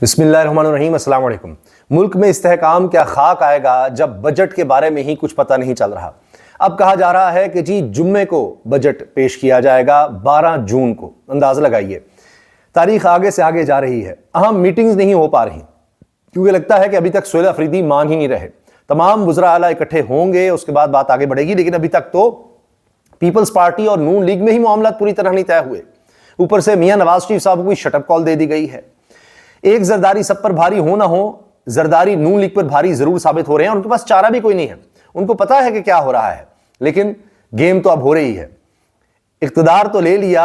बिस्मिल्लाहिर्रहमानिर्रहीम, अस्सलाम वालेकुम। मुल्क में इस्तेहकाम क्या खाक आएगा जब बजट के बारे में ही कुछ पता नहीं चल रहा। अब कहा जा रहा है कि जी जुम्मे को बजट पेश किया जाएगा 12 जून को। अंदाज़ा लगाइए, तारीख आगे से आगे जा रही है। अहम मीटिंग्स नहीं हो पा रही क्योंकि लगता है कि अभी तक सुहेल अफरीदी मान ही नहीं रहे। तमाम वज़रा आला इकट्ठे होंगे, उसके बाद बात आगे बढ़ेगी, लेकिन अभी तक तो पीपल्स पार्टी और नून लीग में ही मामला पूरी तरह नहीं तय हुए। ऊपर से मियां नवाज शरीफ साहब को शटअप कॉल दे दी गई है। एक जरदारी सब पर भारी हो ना हो, जरदारी नून लीग पर भारी जरूर साबित हो रहे हैं और उनके पास चारा भी कोई नहीं है। उनको पता है कि क्या हो रहा है, लेकिन गेम तो अब हो रही है। इख्तिदार तो ले लिया,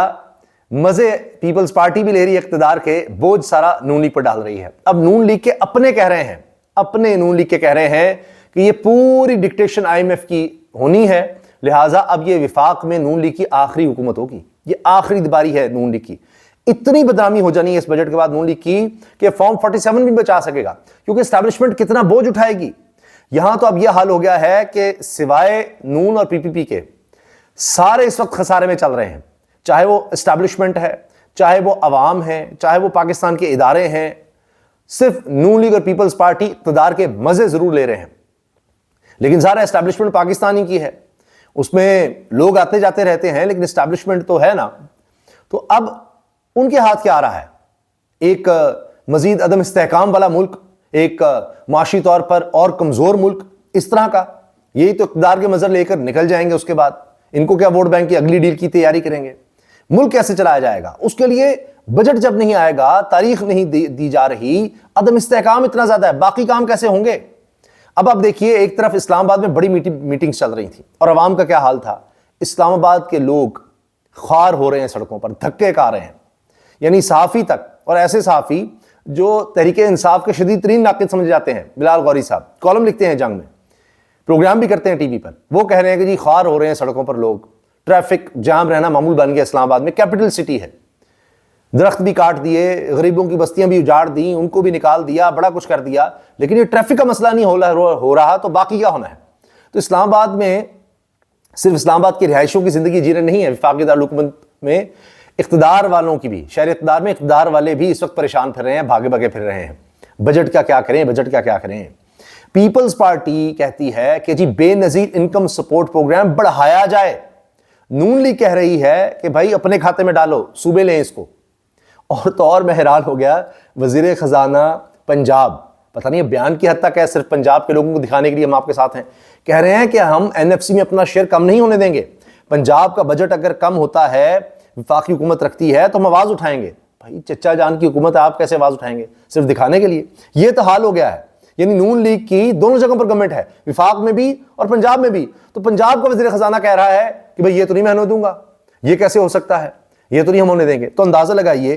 मजे पीपल्स पार्टी भी ले रही है इख्तिदार के, बोझ सारा नून लीग पर डाल रही है। अब नून लीग के अपने कह रहे हैं, अपने नून लीग के कह रहे हैं कि ये पूरी डिक्टेशन IMF की होनी है, लिहाजा अब ये विफाक में नून लीग की आखिरी हुकूमत होगी। ये आखिरी बारी है नून लीग की। इतनी बदनामी हो जानी है इस बजट के बाद नून लीग की कि फॉर्म 47 भी बचा सकेगा, क्योंकि एस्टैब्लिशमेंट कितना बोझ उठाएगी। यहां तो अब यह हाल हो गया है कि सिवाय नून और PPP के सारे इस वक्त खसारे में चल रहे हैं। चाहे वो एस्टैब्लिशमेंट है, चाहे वो अवाम है, चाहे वो पाकिस्तान के इदारे हैं, सिर्फ नून लीग और पीपल्स पार्टी इक़्तिदार के मजे जरूर ले रहे हैं, लेकिन सारा एस्टैब्लिशमेंट पाकिस्तानी की है। उसमें लोग आते जाते रहते हैं, लेकिन एस्टैब्लिशमेंट तो है ना। तो अब उनके हाथ क्या आ रहा है? एक मजीद अदम इस्तेहकाम वाला मुल्क, एक माशी तौर पर और कमजोर मुल्क, इस तरह का। यही तो इक़्तिदार के मजर लेकर निकल जाएंगे, उसके बाद इनको क्या वोट बैंक की अगली डील की तैयारी करेंगे। मुल्क कैसे चलाया जाएगा? उसके लिए बजट जब नहीं आएगा, तारीख नहीं दी जा रही, अदम इस्तेहकाम इतना ज्यादा है, बाकी काम कैसे होंगे? अब आप देखिए, एक तरफ इस्लामाबाद में बड़ी मीटिंग्स चल रही थी और अवाम का क्या हाल था। इस्लामाबाद के लोग ख्वार हो रहे हैं, सड़कों पर धक्के खा रहे हैं, यानी सहाफ़ी तक, और ऐसे सहाफ़ी जो तहरीके इंसाफ के शदीद तरीन नाक़िद समझे जाते हैं। बिलाल गौरी साहब कॉलम लिखते हैं जंग में, प्रोग्राम भी करते हैं TV पर। वो कह रहे हैं कि जी ख्वार हो रहे हैं सड़कों पर लोग, ट्रैफिक जाम रहना मामूल बन गया। इस्लामाबाद में कैपिटल सिटी है, दरख्त भी काट दिए, गरीबों की बस्तियां भी उजाड़ दी, उनको भी निकाल दिया, बड़ा कुछ कर दिया, लेकिन ये ट्रैफिक का मसला नहीं हो रहा तो बाकी क्या होना है? तो इस्लामाबाद में सिर्फ इस्लामाबाद की रिहायशों की जिंदगी जी रहे नहीं है, वफाकी दारुल-हुकूमत में इक़्तिदार वालों की भी, शहर इक़्तिदार में इक़्तिदार वाले भी इस वक्त परेशान फिर रहे हैं, भागे भागे फिर रहे हैं। बजट का क्या करें, बजट का क्या करें? पीपल्स पार्टी कहती है कि जी बेनज़ीर इनकम सपोर्ट प्रोग्राम बढ़ाया जाए। नून लीग कह रही है कि भाई अपने खाते में डालो, सूबे लें इसको। और तो और मैं हैरान हो गया, वज़ीर ख़जाना पंजाब, पता नहीं बयान की हद तक है, सिर्फ पंजाब के लोगों को दिखाने के लिए हम आपके साथ हैं, कह रहे हैं कि हम NFC में अपना शेयर कम नहीं होने देंगे। पंजाब का बजट अगर कम होता है, वफाकी हुकूमत रखती है, तो हम आवाज़ उठाएंगे। भाई चच्चा जान की हुकूमत है, आप कैसे आवाज़ उठाएंगे सिर्फ दिखाने के लिए? ये तो हाल हो गया है। यानी नून लीग की दोनों जगहों पर गवर्नमेंट है, विफाक में भी और पंजाब में भी। तो पंजाब का वज़ीर ख़जाना कह रहा है कि भाई ये तो नहीं मैं होने दूंगा, ये कैसे हो सकता है, ये तो नहीं हम होने देंगे। तो अंदाज़ा लगाइए,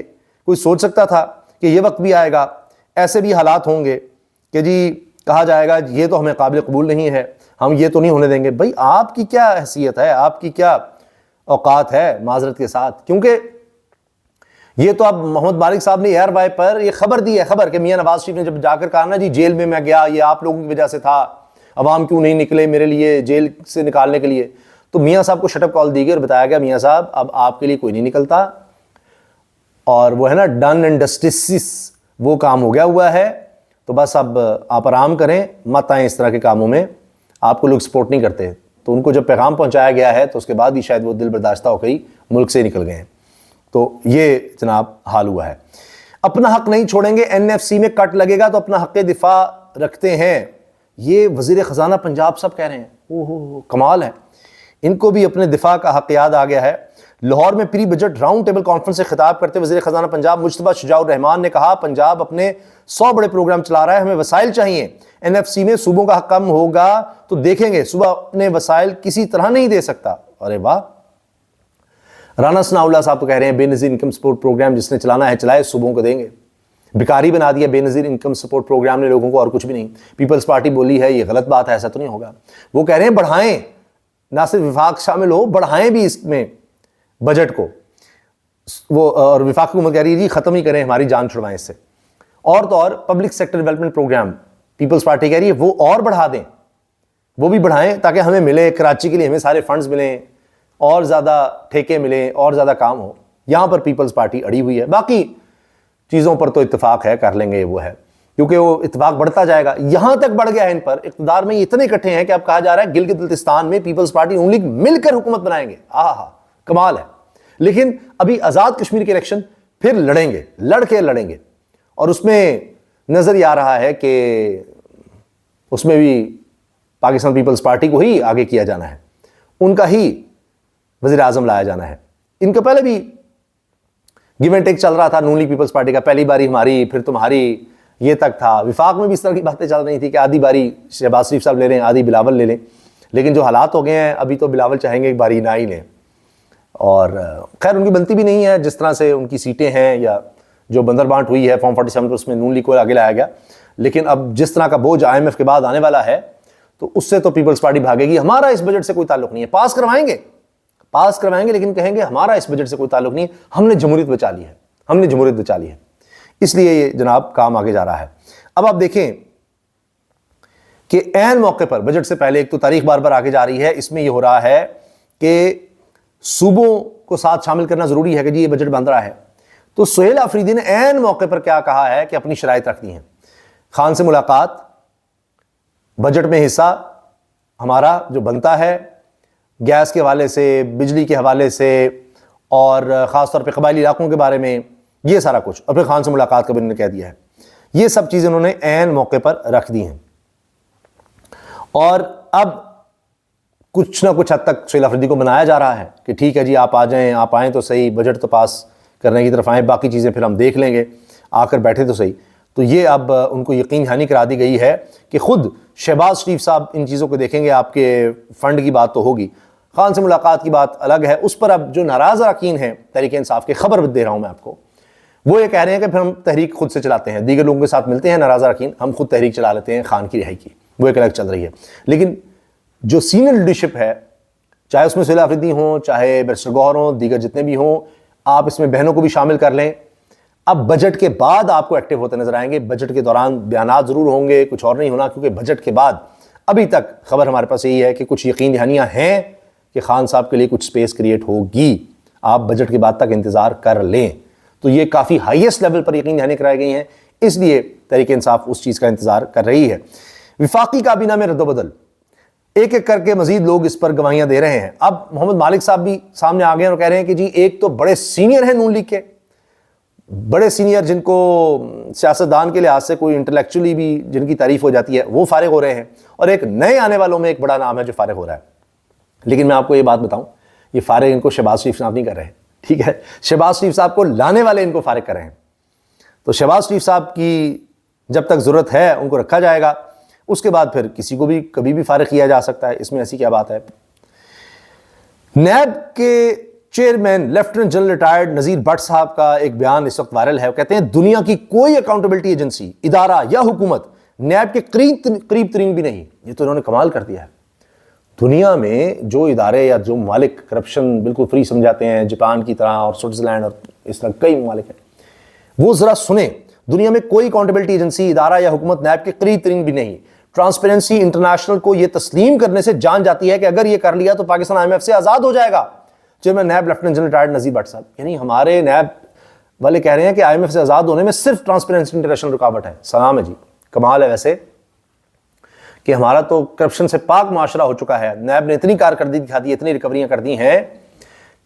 कोई सोच सकता था कि ये वक्त भी आएगा, ऐसे भी हालात होंगे कि जी कहा जाएगा ये तो हमें काबिल कबूल नहीं है, हम ये तो नहीं होने देंगे। भाई आपकी क्या हैसियत है, आपकी क्या औकात है माजरत के साथ? क्योंकि ये तो अब मोहम्मद मालिक साहब ने ARY पर ये खबर दी है, खबर कि मियां नवाज शरीफ ने जब जाकर कहा ना जी जेल में मैं गया, ये आप लोगों की वजह से था, अवाम क्यों नहीं निकले मेरे लिए जेल से निकालने के लिए, तो मियां साहब को शटअप कॉल दी गई और बताया गया मियां साहब अब आपके लिए कोई नहीं निकलता, और वो है ना डन एंड जस्टिस, वो काम हो गया हुआ है, तो बस अब आप आराम करें, मत आएँ इस तरह के कामों में, आपको लोग सपोर्ट नहीं करते। तो उनको जब पैगाम पहुंचाया गया है तो उसके बाद ही शायद वो दिल बर्दाश्ता हो गई, मुल्क से निकल गए हैं। तो ये जनाब हाल हुआ है। अपना हक नहीं छोड़ेंगे, NFC में कट लगेगा तो अपना हक दिफा रखते हैं, ये वज़ीर ख़जाना पंजाब सब कह रहे हैं। ओहो कमाल है, इनको भी अपने दिफा का हक याद आ गया है। लाहौर में pre budget round table conference से खिताब करते वज़ीर ख़जाना पंजाब मुज्तबा शुजाउर रहमान ने कहा, पंजाब अपने 100 बड़े प्रोग्राम चला रहा है, हमें वसाइल चाहिए। NFC में सूबों का हक कम होगा तो देखेंगे, सूबा अपने वसाइल किसी तरह नहीं दे सकता। अरे वाह, राना सनाउल्लाह साहब तो कह रहे हैं बेनज़ीर इनकम सपोर्ट प्रोग्राम जिसने चलाना है चलाए, सूबों को देंगे। भिखारी बना दिया बेनज़ीर इनकम सपोर्ट प्रोग्राम ने लोगों को, और कुछ भी नहीं। पीपल्स पार्टी बोली है ये गलत बात है, ऐसा तो नहीं होगा। वो कह रहे हैं बढ़ाएं, ना सिर्फ विफाक शामिल हो, बढ़ाएं भी इसमें बजट को। वो और विफाक हुकूमत कह रही है जी खत्म ही करें, हमारी जान छुड़वाएं इससे। और तो और public sector development program Peoples Party कह रही है वो और बढ़ा दें, वो भी बढ़ाएं ताकि हमें मिले, कराची के लिए हमें सारे फंड्स मिलें, और ज़्यादा ठेके मिलें, और ज़्यादा काम हो। यहाँ पर पीपल्स पार्टी अड़ी हुई है। बाकी چیزوں پر تو اتفاق ہے، کر لیں گے، وہ ہے، کیونکہ وہ اتفاق بڑھتا جائے گا. یہاں تک بڑھ گیا ہے ان پر، اقتدار میں اتنے اکٹھے ہیں کہ اب کہا جا رہا ہے گلگت بلتستان میں پیپلز پارٹی نون لیگ مل کر حکومت بنائیں گے. کمال ہے. لیکن ابھی آزاد کشمیر کے الیکشن پھر لڑیں گے، لڑیں گے، اور اس میں نظر یہ آ رہا ہے کہ اس میں بھی پاکستان پیپلز پارٹی کو ہی آگے کیا جانا ہے، ان کا ہی وزیر اعظم لایا جانا ہے. ان کا پہلے بھی گیو اینڈ ٹیک چل رہا تھا نون لیگ پیپلز پارٹی کا، پہلی باری ہماری پھر تمہاری، یہ تک تھا. وفاق میں بھی اس طرح کی باتیں چل رہی تھی کہ آدھی باری شہباز شریف صاحب لے لیں، آدھی بلاول لے لیں. لیکن جو حالات ہو گئے ہیں ابھی تو بلاول چاہیں گے ایک باری نہ ہی لیں، اور خیر ان کی بنتی بھی نہیں ہے جس طرح سے ان کی سیٹیں ہیں یا جو بندر بانٹ ہوئی ہے فارم 47 پر، اس میں نون لیگ کو آگے لایا گیا. لیکن اب جس طرح کا بوجھ IMF کے بعد آنے والا ہے تو اس سے تو پیپلز پارٹی بھاگے گی. ہمارا اس بجٹ سے کوئی تعلق نہیں ہے، پاس کروائیں گے لیکن کہیں گے ہمارا اس بجٹ سے کوئی تعلق نہیں ہے، ہم نے جمہوریت بچا لی ہے. اس لیے یہ جناب کام آگے جا رہا ہے. اب آپ دیکھیں کہ عین موقع پر بجٹ سے پہلے ایک تو تاریخ بار بار آگے جا رہی ہے، اس میں یہ ہو رہا ہے کہ صوبوں کو ساتھ شامل کرنا ضروری ہے کہ جی یہ بجٹ بن رہا ہے. تو سہیل آفریدی نے عین موقع پر کیا کہا ہے کہ اپنی شرائط رکھ دی ہیں. خان سے ملاقات، بجٹ میں حصہ ہمارا جو بنتا ہے گیس کے حوالے سے، بجلی کے حوالے سے، اور خاص طور پہ قبائلی علاقوں کے بارے میں، یہ سارا کچھ. اور پھر خان سے ملاقات کا بھی انہوں نے کہہ دیا ہے. یہ سب چیزیں انہوں نے عین موقع پر رکھ دی ہیں. اور اب کچھ نہ کچھ حد تک سہیل آفریدی کو بنایا جا رہا ہے کہ ٹھیک ہے جی آپ آ جائیں، آپ آئیں تو صحیح، بجٹ تو پاس کرنے کی طرف آئیں، باقی چیزیں پھر ہم دیکھ لیں گے، آ کر بیٹھے تو صحیح. تو یہ اب ان کو یقین دہانی کرا دی گئی ہے کہ خود شہباز شریف صاحب ان چیزوں کو دیکھیں گے. آپ کے فنڈ کی بات تو ہوگی، خان سے ملاقات کی بات الگ ہے. اس پر اب جو ناراض اراکین ہیں تحریک انصاف کے، خبر دے رہا ہوں میں آپ کو، وہ یہ کہہ رہے ہیں کہ پھر ہم تحریک خود سے چلاتے ہیں، دیگر لوگوں کے ساتھ ملتے ہیں ناراض اراکین، ہم خود تحریک چلا لیتے ہیں خان کی رہائی کی. وہ ایک الگ چل رہی ہے. لیکن جو سینئر لیڈرشپ ہے، چاہے اس میں سہیل آفریدی ہوں، چاہے بیرسٹر گوہر ہوں، دیگر جتنے بھی ہوں، آپ اس میں بہنوں کو بھی شامل کر لیں. اب بجٹ کے بعد آپ کو ایکٹیو ہوتے نظر آئیں گے. بجٹ کے دوران بیانات ضرور ہوں گے، کچھ اور نہیں ہونا، کیونکہ بجٹ کے بعد ابھی تک خبر ہمارے پاس یہی ہے کہ کچھ یقین دہانیاں ہیں کہ خان صاحب کے لیے کچھ سپیس کریٹ ہوگی. آپ بجٹ کے بعد تک انتظار کر لیں. تو یہ کافی ہائیسٹ لیول پر یقین دہانی کرائی گئی ہیں، اس لیے تحریک انصاف اس چیز کا انتظار کر رہی ہے. وفاقی کابینہ میں رد و بدل، ایک ایک کر کے مزید لوگ اس پر گواہیاں دے رہے ہیں. اب محمد مالک صاحب بھی سامنے آ گئے اور کہہ رہے ہیں کہ جی ایک تو بڑے سینئر ہیں نون لیگ کے، بڑے سینئر جن کو سیاستدان کے لحاظ سے کوئی انٹلیکچولی بھی جن کی تعریف ہو جاتی ہے، وہ فارغ ہو رہے ہیں، اور ایک نئے آنے والوں میں ایک بڑا نام ہے جو فارغ ہو رہا ہے. لیکن میں آپ کو یہ بات بتاؤں، یہ فارغ ان کو شہباز شریف صاحب نہیں کر رہے ہیں، ٹھیک ہے؟ شہباز شریف صاحب کو لانے والے ان کو فارغ کر رہے ہیں. تو شہباز شریف صاحب کی جب تک ضرورت ہے ان کو رکھا جائے گا، اس کے بعد پھر کسی کو بھی کبھی بھی فارغ کیا جا سکتا ہے، اس میں ایسی کیا بات ہے. نیب کے chairman lieutenant general retired Nazir Butt صاحب کا ایک بیان اس وقت وائرل ہے. وہ کہتے ہیں دنیا کی کوئی اکاؤنٹیبلٹی ایجنسی، ادارہ یا حکومت نیب کے قریب ترین بھی نہیں. یہ تو انہوں نے کمال کر دیا ہے. دنیا میں جو ادارے یا جو ممالک کرپشن بالکل فری سمجھاتے ہیں، جاپان کی طرح اور سوئٹزرلینڈ اور اس طرح کئی ممالک ہیں، وہ ذرا سنیں. دنیا میں کوئی اکاؤنٹیبلٹی ایجنسی، ادارہ یا حکومت نیب کے قریب ترین بھی نہیں. ٹرانسپیرنسی انٹرنیشنل کو یہ تسلیم کرنے سے جان جاتی ہے کہ اگر یہ کر لیا تو پاکستان IMF سے آزاد ہو جائے گا. Chairman NAB lieutenant general retired Nazir Butt صاحب، یعنی ہمارے نیب والے کہہ رہے ہیں کہ IMF سے آزاد ہونے میں صرف ٹرانسپیرنسی انٹرنیشنل رکاوٹ ہے. سلام ہے جی، کمال ہے ویسے کہ ہمارا تو کرپشن سے پاک معاشرہ ہو چکا ہے. نیب نے اتنی کارکردگی دکھا دی، اتنی ریکوریاں کر دی ہیں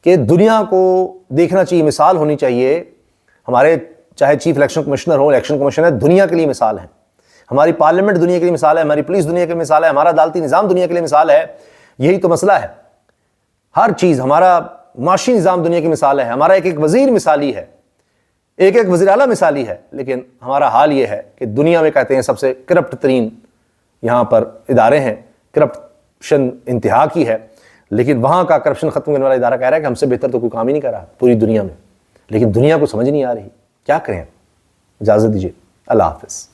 کہ دنیا کو دیکھنا چاہیے، مثال ہونی چاہیے. ہمارے چاہے چیف الیکشن کمشنر ہو، الیکشن کمیشن ہے، دنیا کے لیے مثال ہے. ہماری پارلیمنٹ دنیا کے لیے مثال ہے، ہماری پولیس دنیا کے لیے مثال ہے، ہمارا عدالتی نظام دنیا کے لیے مثال ہے. یہی تو مسئلہ ہے. ہر چیز، ہمارا معاشی نظام دنیا کی مثال ہے، ہمارا ایک ایک وزیر مثالی ہے، ایک ایک وزیر اعلیٰ مثالی ہے. لیکن ہمارا حال یہ ہے کہ دنیا میں کہتے ہیں سب سے کرپٹ ترین یہاں پر ادارے ہیں، کرپشن انتہا کی ہے. لیکن وہاں کا کرپشن ختم کرنے والا ادارہ کہہ رہا ہے کہ ہم سے بہتر تو کوئی کام ہی نہیں کر رہا پوری دنیا میں. لیکن دنیا کو سمجھ نہیں آ رہی، کیا کریں؟ اجازت دیجیے، اللہ حافظ.